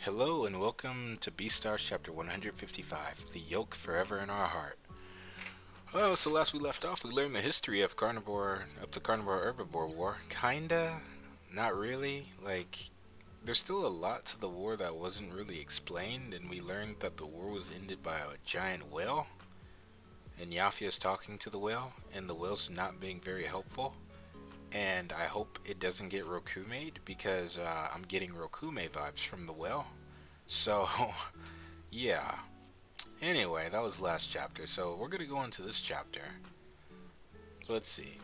Hello and welcome to Beastars chapter 155, The Yoke Forever in Our Heart. Oh, so last we left off, we learned the history of the Carnivore Herbivore War. Kinda, not really. There's still a lot to the war that wasn't really explained, and we learned that the war was ended by a giant whale, and Yafia's talking to the whale, and the whale's not being very helpful. And I hope it doesn't get Rokume'd because I'm getting Rokume vibes from the whale. So, yeah. Anyway, that was the last chapter, so we're gonna go into this chapter. Let's see.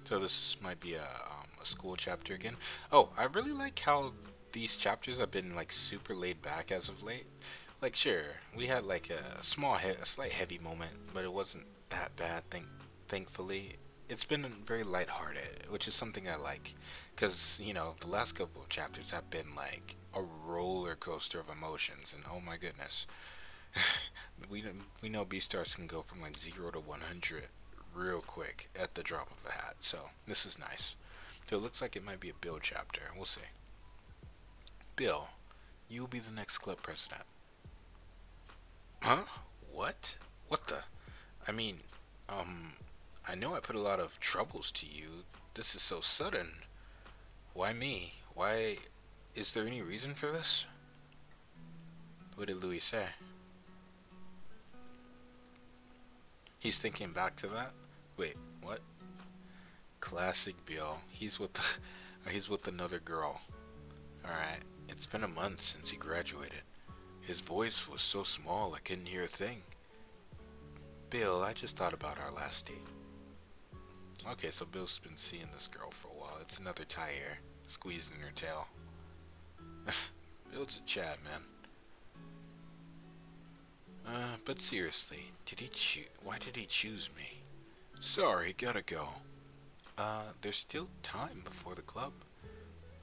So this might be a school chapter again. Oh, I really like how these chapters have been like super laid back as of late. Like, sure, we had like a slight heavy moment, but it wasn't that bad. Thankfully, it's been very lighthearted, which is something I like, because the last couple of chapters have been like a roller coaster of emotions, and oh my goodness, we know Beastars can go from like 0 to 100 real quick at the drop of a hat. So this is nice. So it looks like it might be a Bill chapter. We'll see. Bill, you will be the next club president. Huh? What? What the? I mean, um, I know I put a lot of troubles to you. This is so sudden. Why me? Why? Is there any reason for this? What did Louis say? He's thinking back to that. Wait, what? Classic Bill. He's with another girl. All right. It's been a month since he graduated. His voice was so small I couldn't hear a thing. Bill, I just thought about our last date. Okay, so Bill's been seeing this girl for a while. It's another Tyre squeezing her tail. Bill's a Chad, man. But seriously, why did he choose me? Sorry, gotta go. There's still time before the club.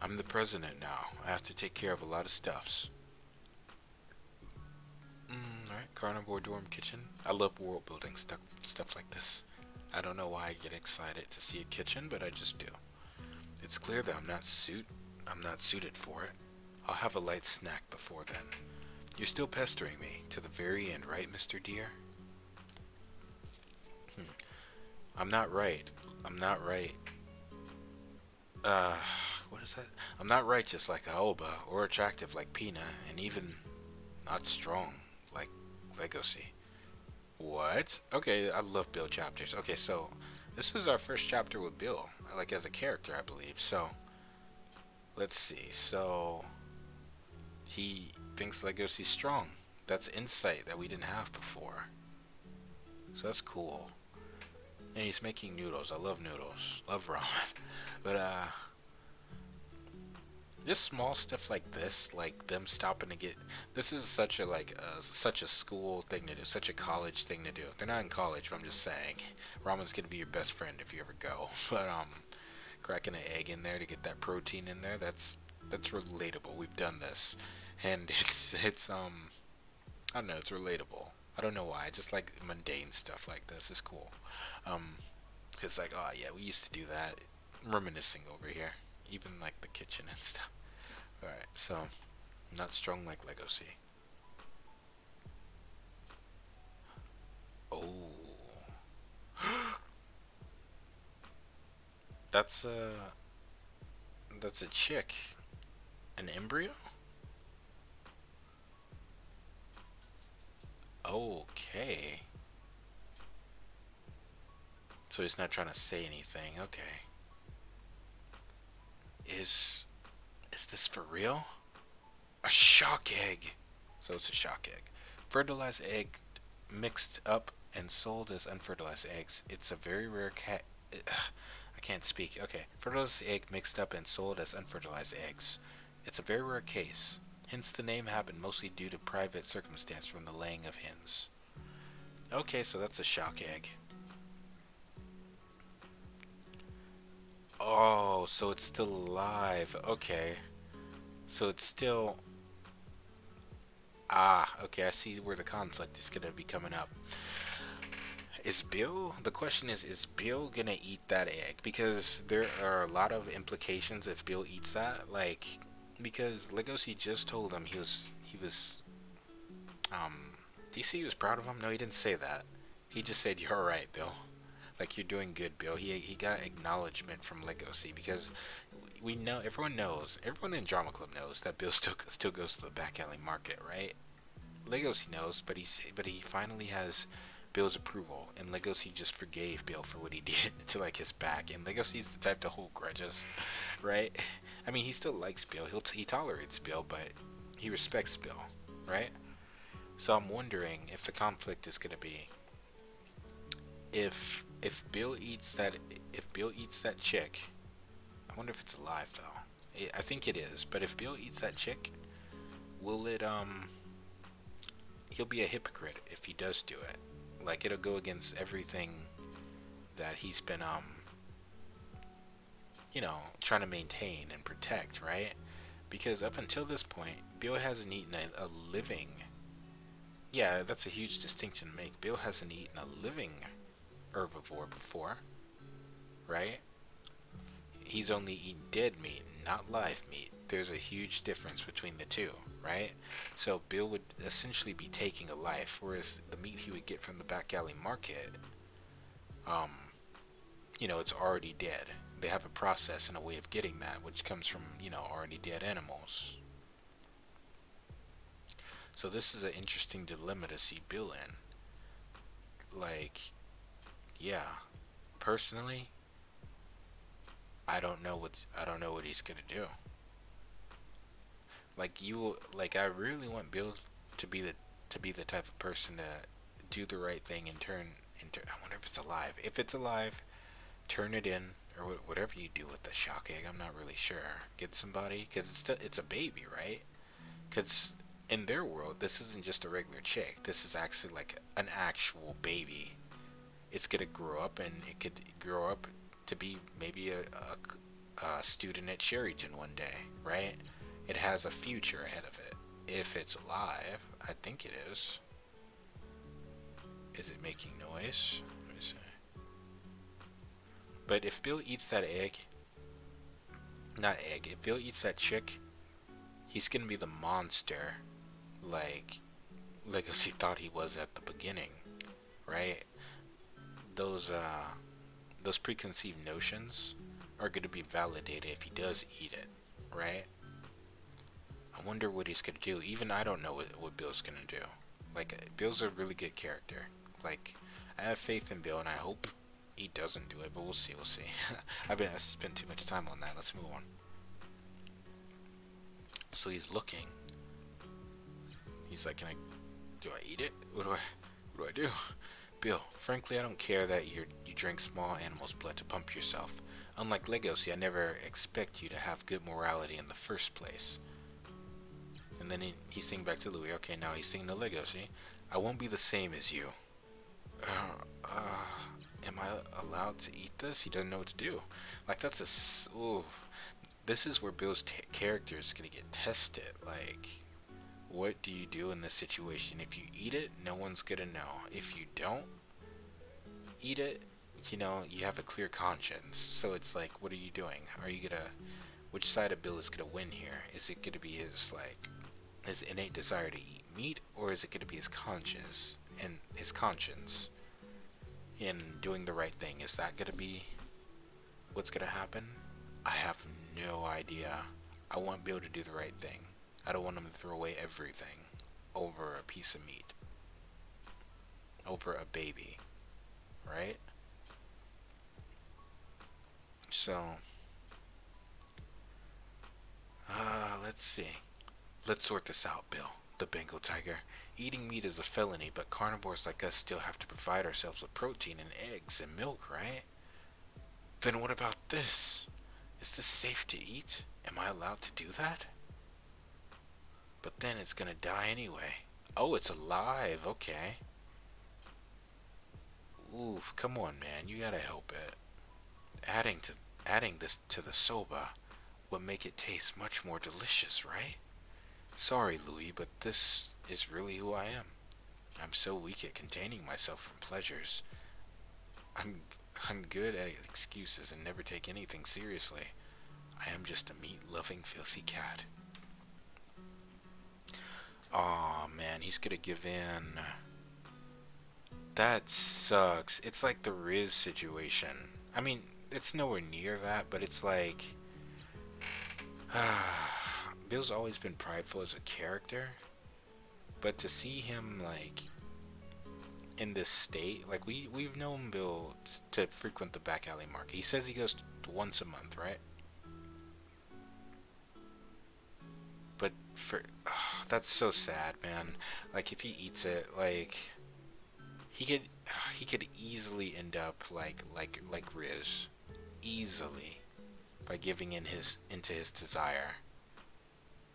I'm the president now. I have to take care of a lot of stuffs. Alright, carnivore dorm kitchen. I love world building stuff like this. I don't know why I get excited to see a kitchen, but I just do. It's clear that I'm not suited for it. I'll have a light snack before then. You're still pestering me to the very end, right, Mr. Deer? Hmm. I'm not right. I'm not right. Uh, what is that? I'm not righteous like Aoba, or attractive like Pina, and even not strong like Legacy. What? Okay, I love Bill chapters. Okay, so this is our first chapter with Bill, like as a character, I believe. So let's see. So he thinks Legosi's strong. That's insight that we didn't have before. So that's cool. And he's making noodles. I love noodles. Love ramen. But just small stuff like this, like them stopping to get. This is such a such a school thing to do, such a college thing to do. They're not in college, but I'm just saying, ramen's gonna be your best friend if you ever go. But cracking an egg in there to get that protein in there, that's relatable. We've done this, and it's I don't know, it's relatable. I don't know why. I just like mundane stuff like this. It's cool. Um, cause like, oh yeah, we used to do that. Reminiscing over here, even like the kitchen and stuff. All right, so not strong like Legacy. Oh, that's a chick, an embryo. Okay, so he's not trying to say anything. Okay, is is this for real? A shock egg. So it's a shock egg. Fertilized egg mixed up and sold as unfertilized eggs. It's a very rare cat. I can't speak. Okay. Fertilized egg mixed up and sold as unfertilized eggs. It's a very rare case. Hence the name happened mostly due to private circumstance from the laying of hens. Okay, so that's a shock egg. Oh, so it's still alive. Okay. So it's still. Ah, okay, I see where the conflict is gonna be coming up. The question is Bill gonna eat that egg? Because there are a lot of implications if Bill eats that. Like, because Legosi just told him he was did he say he was proud of him? No, he didn't say that. He just said you're alright, Bill. Like you're doing good, Bill. He got acknowledgement from Legosi because we know everyone in Drama Club knows that Bill still goes to the back alley market, right? Legosi knows, but he finally has Bill's approval, and Legosi just forgave Bill for what he did to like his back. And Legosi's the type to hold grudges, right? I mean, he still likes Bill. He tolerates Bill, but he respects Bill, right? So I'm wondering if the conflict is gonna be if Bill eats that chick. I wonder if it's alive though. I think it is. But if Bill eats that chick, will it he'll be a hypocrite if he does do it. Like it'll go against everything that he's been trying to maintain and protect, right? Because up until this point, Bill hasn't eaten a living. Yeah, that's a huge distinction to make. Bill hasn't eaten a living herbivore before, right? He's only eaten dead meat, not live meat. There's a huge difference between the two, right? So Bill would essentially be taking a life, whereas the meat he would get from the back alley market, um, it's already dead. They have a process and a way of getting that, which comes from, already dead animals. So this is an interesting dilemma to see Bill in. Like, yeah, personally, I don't know what he's gonna do. I really want Bill to be the type of person to do the right thing and turn into. I wonder if it's alive. If it's alive, turn it in or whatever you do with the shock egg. I'm not really sure. Get somebody because it's a baby, right? Because in their world, this isn't just a regular chick. This is actually like an actual baby. It's gonna grow up, and it could grow up to be maybe a student at Sheridan one day, right? It has a future ahead of it. If it's alive, I think it is. Is it making noise? Let me see. But if Bill eats that egg, not egg, if Bill eats that chick, he's gonna be the monster like Legacy thought he was at the beginning, right? Those those preconceived notions are gonna be validated if he does eat it, right? I wonder what he's gonna do. Even I don't know what Bill's gonna do. Like Bill's a really good character. Like I have faith in Bill, and I hope he doesn't do it. But we'll see. We'll see. I spent too much time on that. Let's move on. So he's looking. He's like, do I eat it? What do I do? Bill, frankly, I don't care that you drink small animals' blood to pump yourself. Unlike Legosi, I never expect you to have good morality in the first place. And then he's singing back to Louis. Okay, now he's singing to Legosi. I won't be the same as you. Am I allowed to eat this? He doesn't know what to do. Like ooh. This is where Bill's character is gonna get tested. Like, what do you do in this situation? If you eat it, no one's gonna know. If you don't eat it, you have a clear conscience. So it's like, what are you doing? Which side of Bill is gonna win here? Is it gonna be his innate desire to eat meat, or is it gonna be his conscience in doing the right thing? Is that gonna be what's gonna happen? I have no idea. I want Bill to do the right thing. I don't want him to throw away everything over a piece of meat, over a baby, right? So, let's see. Let's sort this out, Bill, the Bengal tiger. Eating meat is a felony, but carnivores like us still have to provide ourselves with protein and eggs and milk, right? Then what about this? Is this safe to eat? Am I allowed to do that? But then it's gonna die anyway. Oh, it's alive. Okay. Oof, come on, man. You gotta help it. Adding this to the soba would make it taste much more delicious, right? Sorry, Louis, but this is really who I am. I'm so weak at containing myself from pleasures. I'm I'm good at excuses and never take anything seriously. I am just a meat-loving, filthy cat. Oh man, he's gonna give in. That sucks. It's like the Riz situation. I mean, it's nowhere near that, but it's like Bill's always been prideful as a character, but to see him like in this state, like we've known Bill to frequent the back alley market. He says he goes once a month, right? But for that's so sad, man. Like if he eats it, like he could he could easily end up like Riz, easily by giving in his into his desire.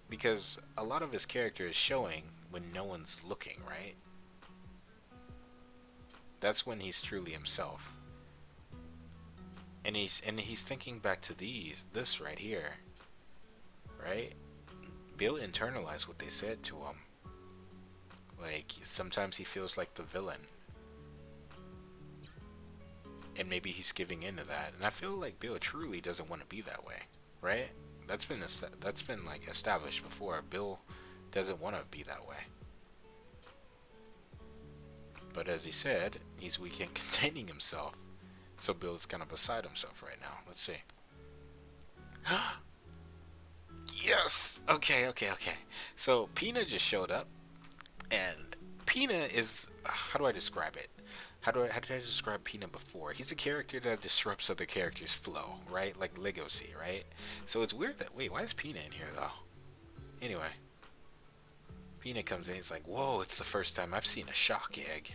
Because a lot of his character is showing when no one's looking, right? That's when he's truly himself. And he's thinking back to this right here, right? Bill internalized what they said to him. Like sometimes he feels like the villain, and maybe he's giving into that. And I feel like Bill truly doesn't want to be that way, right? That's been like established before. Bill doesn't want to be that way. But as he said, he's weak in containing himself. So Bill's kind of beside himself right now. Let's see. Yes. Okay. So Pina just showed up, and Pina is how do I describe it? How did I describe Pina before? He's a character that disrupts other characters' flow, right? Like Legacy, right? So it's weird that why is Pina in here though? Anyway, Pina comes in. He's like, "Whoa! It's the first time I've seen a shock egg.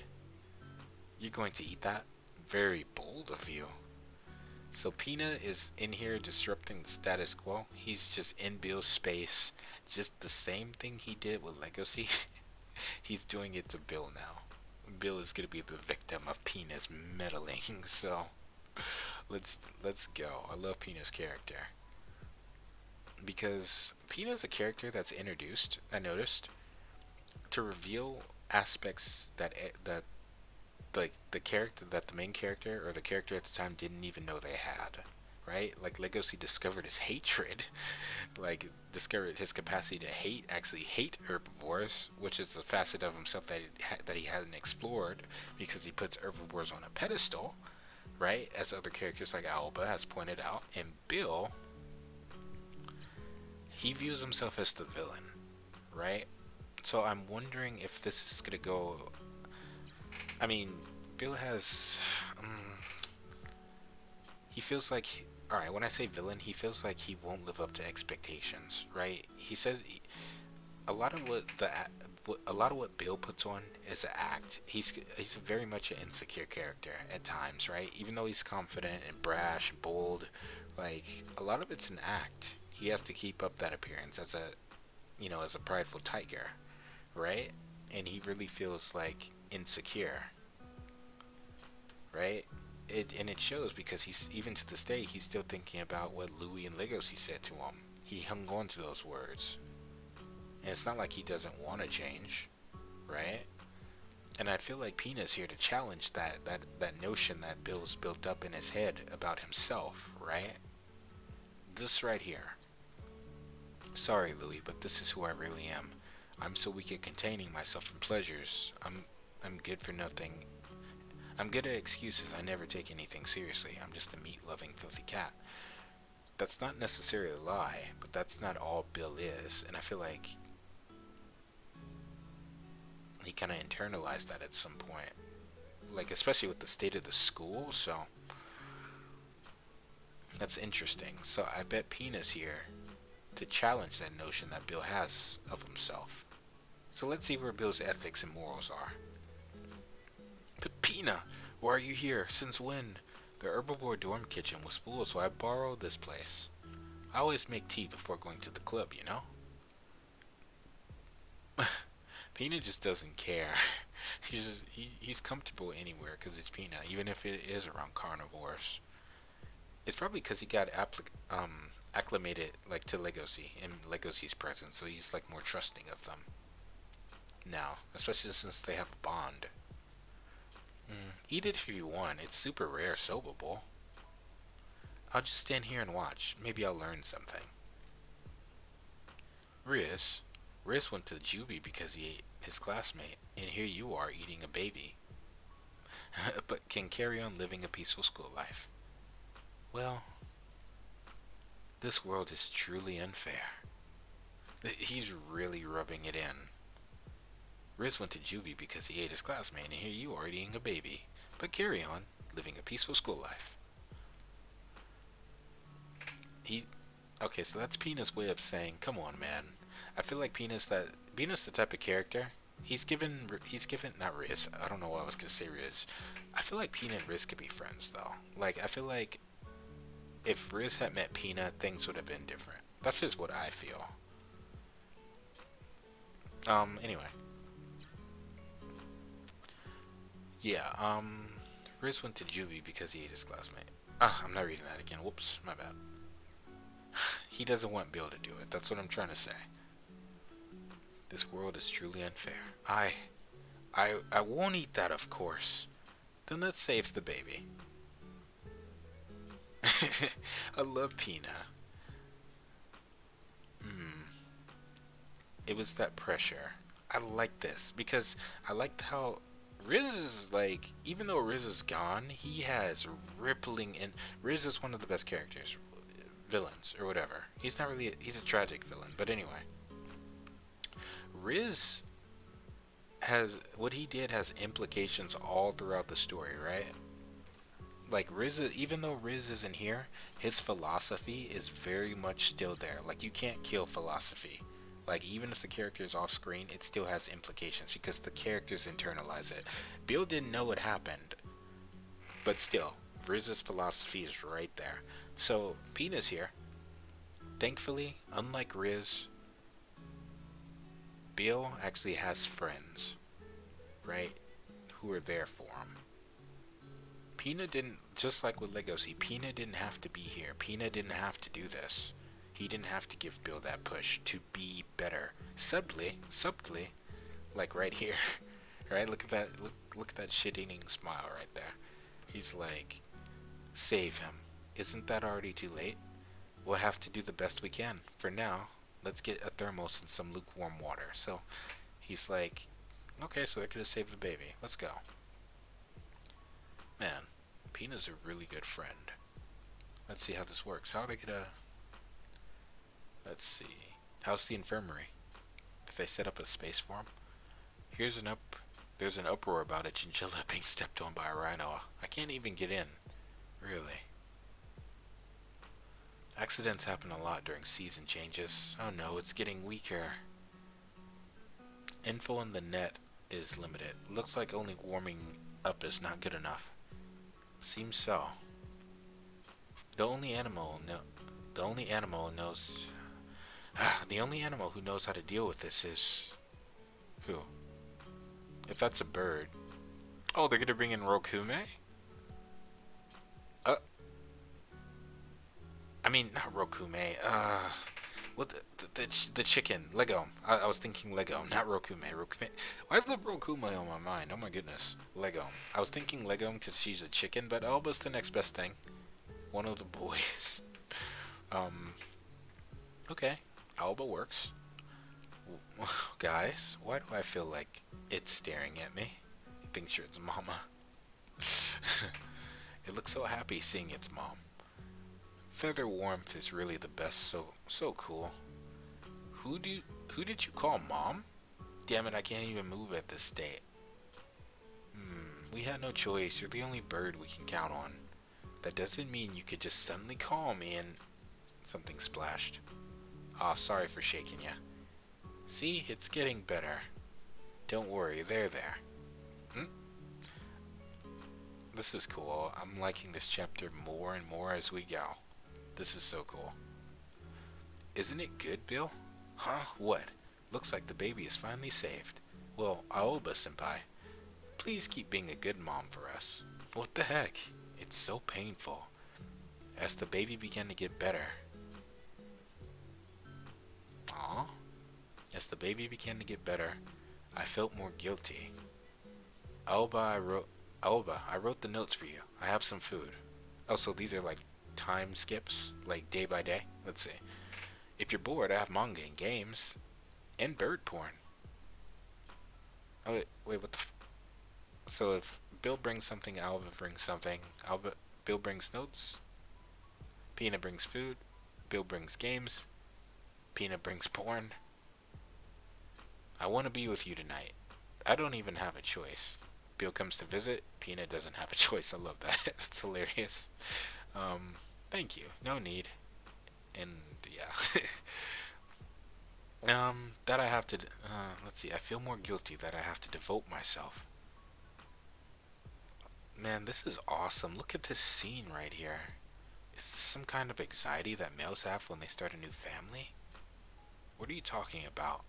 You're going to eat that? Very bold of you." So Pina is in here disrupting the status quo. He's just in Bill's space. Just the same thing he did with Legacy. He's doing it to Bill now. Bill is gonna be the victim of Pina's meddling. So let's go. I love Pina's character because Pina's a character that's introduced. I noticed to reveal aspects that like the character that the main character or the character at the time didn't even know they had, right? Like Legacy discovered his hatred, like discovered his capacity to actually hate herbivores, which is a facet of himself that he hadn't explored because he puts herbivores on a pedestal, right? As other characters like Alba has pointed out, and Bill, he views himself as the villain, right? So I'm wondering if this is gonna go. I mean, Bill has. He feels like. Alright, when I say villain, he feels like he won't live up to expectations, right? He says a lot of what Bill puts on is an act. He's very much an insecure character at times, right? Even though he's confident and brash and bold, like a lot of it's an act. He has to keep up that appearance as a prideful tiger, right? And he really feels like insecure, right? It shows because he's even to this day he's still thinking about what Louis and Legacy said to him. He hung on to those words, and it's not like he doesn't want to change, right? And I feel like Pina's here to challenge that notion that Bill's built up in his head about himself, right? This right here. Sorry, Louis, but this is who I really am. I'm so weak at containing myself from pleasures. I'm good for nothing. I'm good at excuses. I never take anything seriously. I'm just a meat-loving, filthy cat. That's not necessarily a lie, but that's not all Bill is. And I feel like he kind of internalized that at some point. Like, especially with the state of the school, so that's interesting. So I bet Pina's here to challenge that notion that Bill has of himself. So let's see where Bill's ethics and morals are. Pepina, why are you here? Since when? The herbivore dorm kitchen was full, so I borrowed this place. I always make tea before going to the club, you know? Pina just doesn't care. He's comfortable anywhere because it's Pina, even if it is around carnivores. It's probably because he got acclimated like to Legacy and Legacy's presence, so he's like more trusting of them now, especially since they have a bond. Eat it if you want. It's super rare, sobable. I'll just stand here and watch. Maybe I'll learn something. Riz, Riz went to juvie because he ate his classmate, and here you are eating a baby, but can carry on living a peaceful school life. Well, this world is truly unfair. He's really rubbing it in. Riz went to juvie because he ate his classmate, and here you are eating a baby, but carry on living a peaceful school life. He, okay, so that's Peanut's way of saying, "Come on, man." I feel like Peanut's the type of character. He's given not Riz. I don't know why I was gonna say Riz. I feel like Peanut and Riz could be friends though. Like I feel like if Riz had met Peanut, things would have been different. That's just what I feel. Anyway, yeah. Riz went to juvie because he ate his classmate. Ah, I'm not reading that again. Whoops, my bad. He doesn't want Bill to do it. That's what I'm trying to say. This world is truly unfair. I won't eat that, of course. Then let's save the baby. I love Peanut. Hmm. It was that pressure. I like this because I liked how Riz is like, even though Riz is gone, he has rippling in. Riz is one of the best characters, villains or whatever. He's not really. He's a tragic villain, but anyway, Riz has what he did has implications all throughout the story, right? Like even though Riz isn't here, his philosophy is very much still there. Like you can't kill philosophy. Like even if the character is off screen, it still has implications because the characters internalize it. Bill didn't know what happened, but still, Riz's philosophy is right there. So Peanut's here. Thankfully, unlike Riz, Bill actually has friends, right? Who are there for him. Peanut didn't, just like with Legacy, Peanut didn't have to be here. Peanut didn't have to do this. He didn't have to give Bill that push to be better. Subtly, like right here, right? Look at that, look at that shit-eating smile right there. He's like, save him. Isn't that already too late? We'll have to do the best we can. For now, let's get a thermos and some lukewarm water. So he's like, okay, so they're gonna save the baby. Let's go. Man, Peanut's a really good friend. Let's see how this works. How do I get a... Let's see. How's the infirmary? Did they set up a space for him? There's an uproar about a chinchilla being stepped on by a rhino. I can't even get in. Really. Accidents happen a lot during season changes. Oh no, it's getting weaker. Info in the net is limited. Looks like only warming up is not good enough. Seems so. The only animal no, the only animal knows. The only animal who knows how to deal with this is who? If that's a bird. Oh, they're gonna bring in Rokume? Uh, I mean not Rokume. What the chicken Lego? I was thinking Lego, not Rokume. Rokume. Why is the Rokume on my mind? Oh my goodness, Lego. I was thinking Lego because she's a chicken, but Alba's the next best thing. One of the boys. Okay, Alba works. Guys, why do I feel like it's staring at me? It thinks it's mama. It looks so happy seeing its mom. Feather warmth is really the best, so cool. Who did you call mom? Damn it, I can't even move at this state. We had no choice. You're the only bird we can count on. That doesn't mean you could just suddenly call me and something splashed. Aw, sorry for shaking ya. See, it's getting better. Don't worry, they're there. This is cool. I'm liking this chapter more and more as we go. This is so cool. Isn't it good, Bill? Huh? What? Looks like the baby is finally saved. Well, Aoba senpai, please keep being a good mom for us. What the heck? It's so painful. As the baby began to get better. Aw. As the baby began to get better, I felt more guilty. Aoba, I wrote the notes for you. I have some food. Oh, so these are like time skips, like day by day. Let's see. If you're bored, I have manga and games. and bird porn. Oh wait, what the? So if Bill brings something, Alva brings something. Bill brings notes. Peanut brings food. Bill brings games. Peanut brings porn. I want to be with you tonight. I don't even have a choice. Bill comes to visit. Peanut doesn't have a choice. I love that. It's hilarious. Um, Thank you. No need. And yeah. That I have to. Let's see. I feel more guilty that I have to devote myself. Man, this is awesome. Look at this scene right here. Is this some kind of anxiety that males have when they start a new family? What are you talking about?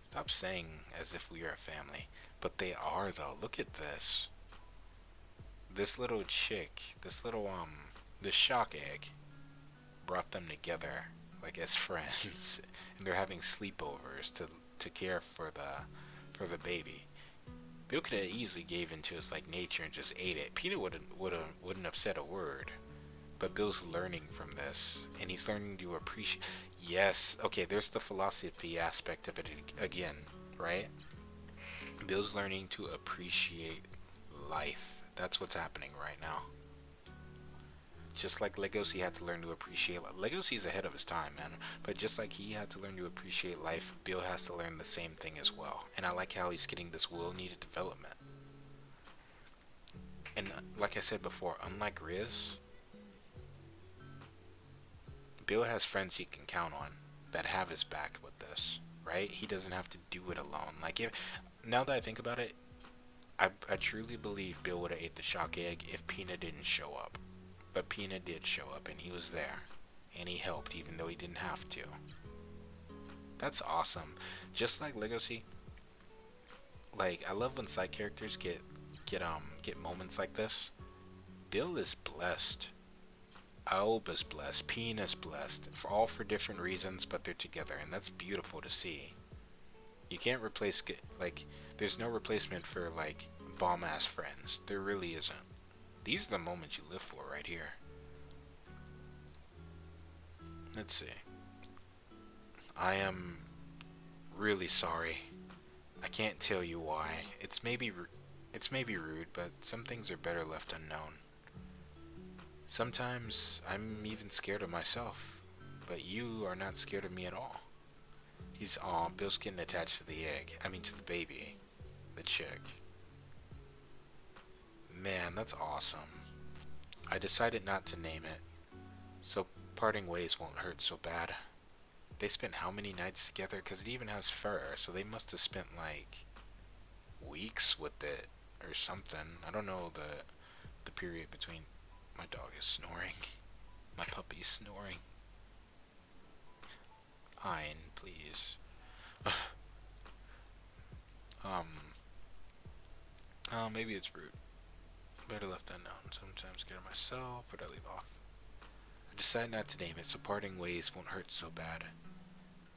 Stop saying as if we are a family. But they are though. Look at this. This little chick, this shock egg brought them together like as friends, and they're having sleepovers to care for the baby. Bill could have easily gave into his like nature and just ate it. Peter wouldn't have said a word. But Bill's learning from this, and he's learning to appreciate. Yes, okay. There's the philosophy aspect of it again, right? Bill's learning to appreciate life. That's what's happening right now. Just like Legosi had to learn to appreciate life. Legosi's ahead of his time, man. But just like he had to learn to appreciate life, Bill has to learn the same thing as well. And I like how he's getting this well-needed development. And like I said before, unlike Riz, Bill has friends he can count on that have his back with this, right? He doesn't have to do it alone. Like if now that I think about it, I truly believe Bill would have ate the shock egg if Peanut didn't show up. But Peanut did show up and he was there. And he helped even though he didn't have to. That's awesome. Just like Legacy, like I love when side characters get moments like this. Bill is blessed. Alba's blessed. Peanut's blessed. For all for different reasons, but they're together, and that's beautiful to see. You can't replace like there's no replacement for like bomb ass friends. There really isn't. These are the moments you live for right here. Let's see. I am really sorry. I can't tell you why. It's maybe rude, but some things are better left unknown. Sometimes I'm even scared of myself, but you are not scared of me at all. Bill's getting attached to the egg. I mean to the baby. The chick. Man, that's awesome. I decided not to name it, so parting ways won't hurt so bad. They spent how many nights together? Because it even has fur, so they must have spent like weeks with it or something. I don't know the period between. My dog is snoring. My puppy's snoring. Ein, please. um, maybe it's rude. Better left unknown. Sometimes get it myself, but I leave off. I decided not to name it, so parting ways won't hurt so bad.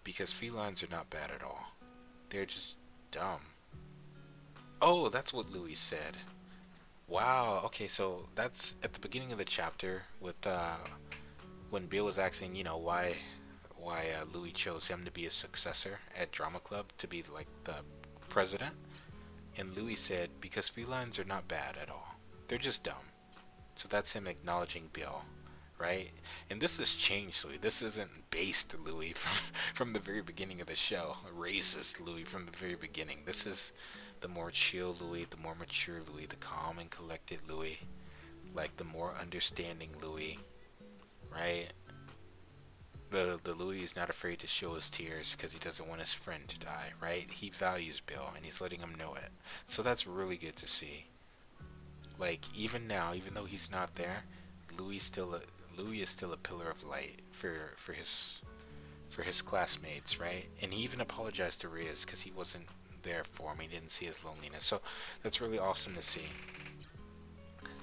Because felines are not bad at all. They're just dumb. Oh, that's what Louis said. Wow. Okay, so that's at the beginning of the chapter with when Bill was asking, why Louis chose him to be a successor at Drama Club to be like the president, and Louis said because felines are not bad at all. They're just dumb. So that's him acknowledging Bill, right? And this has changed Louis. This isn't based Louis from the very beginning of the show. Racist Louis from the very beginning. This is the more chill Louis, the more mature Louis, the calm and collected Louis, like the more understanding Louis, right? The Louis is not afraid to show his tears because he doesn't want his friend to die, right? He values Bill and he's letting him know it. So that's really good to see. Like even now, even though he's not there, Louis is still a pillar of light for his classmates, right? And he even apologized to Riz because he wasn't there for him. He didn't see his loneliness. So that's really awesome to see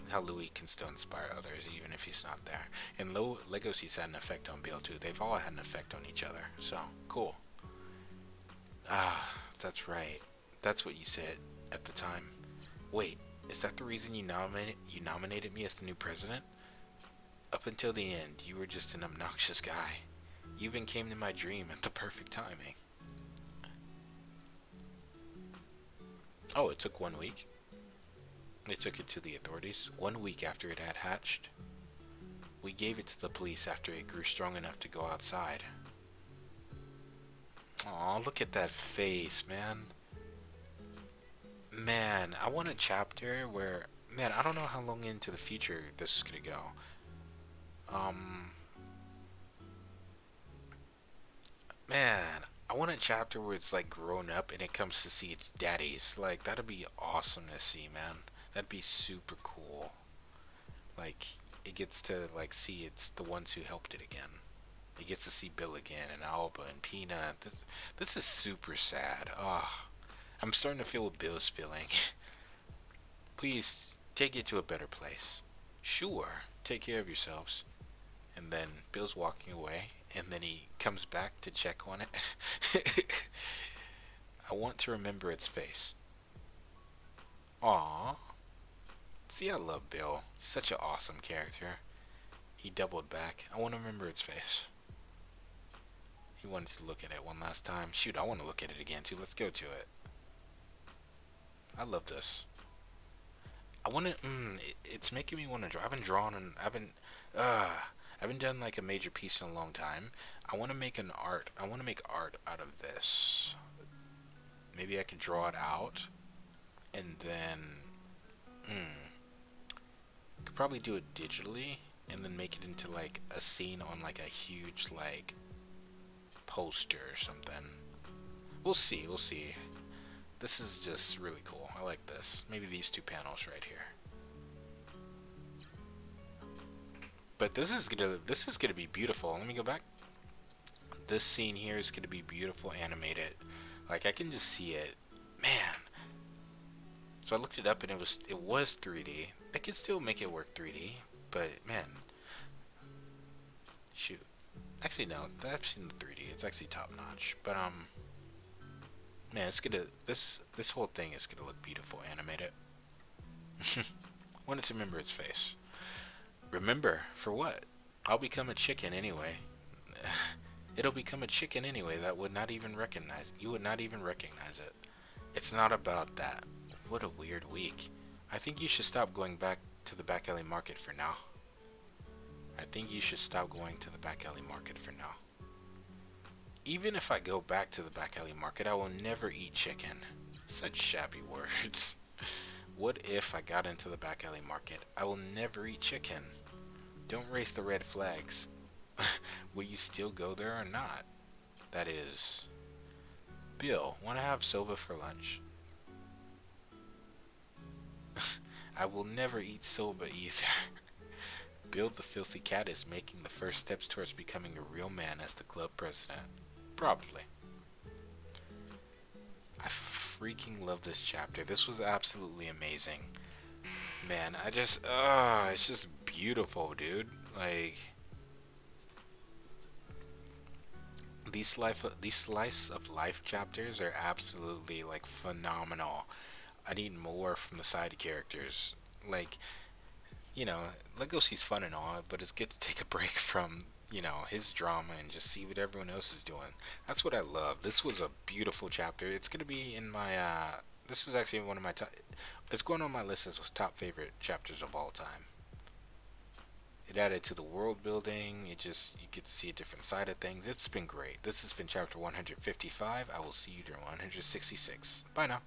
how Louis can still inspire others even if he's not there. And Legacy's had an effect on Bill too. They've all had an effect on each other. So cool. Ah, that's right. That's what you said at the time. Wait, is that the reason you nominated me as the new president? Up until the end, you were just an obnoxious guy. You even came to my dream at the perfect timing. Oh, it took 1 week. They took it to the authorities 1 week after it had hatched. We gave it to the police after it grew strong enough to go outside. Aw, look at that face, man. Man, I want a chapter where, man, I don't know how long into the future this is gonna go. Um, Man, I want a chapter where it's like grown up and it comes to see its daddies. Like, that'd be awesome to see, man. That'd be super cool. Like, it gets to like see it's the ones who helped it again. It gets to see Bill again and Alba and Peanut. This is super sad. Ah, I'm starting to feel what Bill's feeling. Please take it to a better place. Sure, take care of yourselves. And then Bill's walking away, and then he comes back to check on it. I want to remember its face. Aww. See, I love Bill. Such an awesome character. He doubled back. I want to remember its face. He wanted to look at it one last time. Shoot, I want to look at it again too. Let's go to it. I love this. I want to. It's making me want to draw. I haven't drawn and Uh, I haven't done like a major piece in a long time. I want to make an art. I want to make art out of this. Maybe I could draw it out, and then, could probably do it digitally, and then make it into like a scene on like a huge like poster or something. We'll see. We'll see. This is just really cool. I like this. Maybe these two panels right here. But this is gonna be beautiful. Let me go back. This scene here is gonna be beautiful animated. Like I can just see it. Man. So I looked it up and it was 3D. I can still make it work 3D, but man, shoot. Actually no, I've seen the 3D. It's actually top notch. But man, it's gonna this whole thing is gonna look beautiful animated. Wanted to remember its face. Remember, for what? I'll become a chicken anyway. It'll become a chicken anyway that would not even recognize. You would not even recognize it. It's not about that. What a weird week. I think you should stop going back to the back alley market for now. I think you should stop going to the back alley market for now. Even if I go back to the back alley market, I will never eat chicken. Such shabby words. What if I got into the back alley market? I will never eat chicken. Don't raise the red flags. Will you still go there or not? That is... Bill, want to have soba for lunch? I will never eat soba either. Bill the filthy cat is making the first steps towards becoming a real man as the club president. Probably. I freaking love this chapter. This was absolutely amazing. Man, it's just beautiful, dude. Like, these slice of life chapters are absolutely like phenomenal. I need more from the side characters. Like, Legosi's fun and all, but it's good to take a break from, his drama and just see what everyone else is doing. That's what I love. This was a beautiful chapter. It's gonna be in my, this is actually one of my top, it's going on my list as top favorite chapters of all time. It added to the world building. You get to see a different side of things. It's been great. This has been chapter 155. I will see you during 166. Bye now.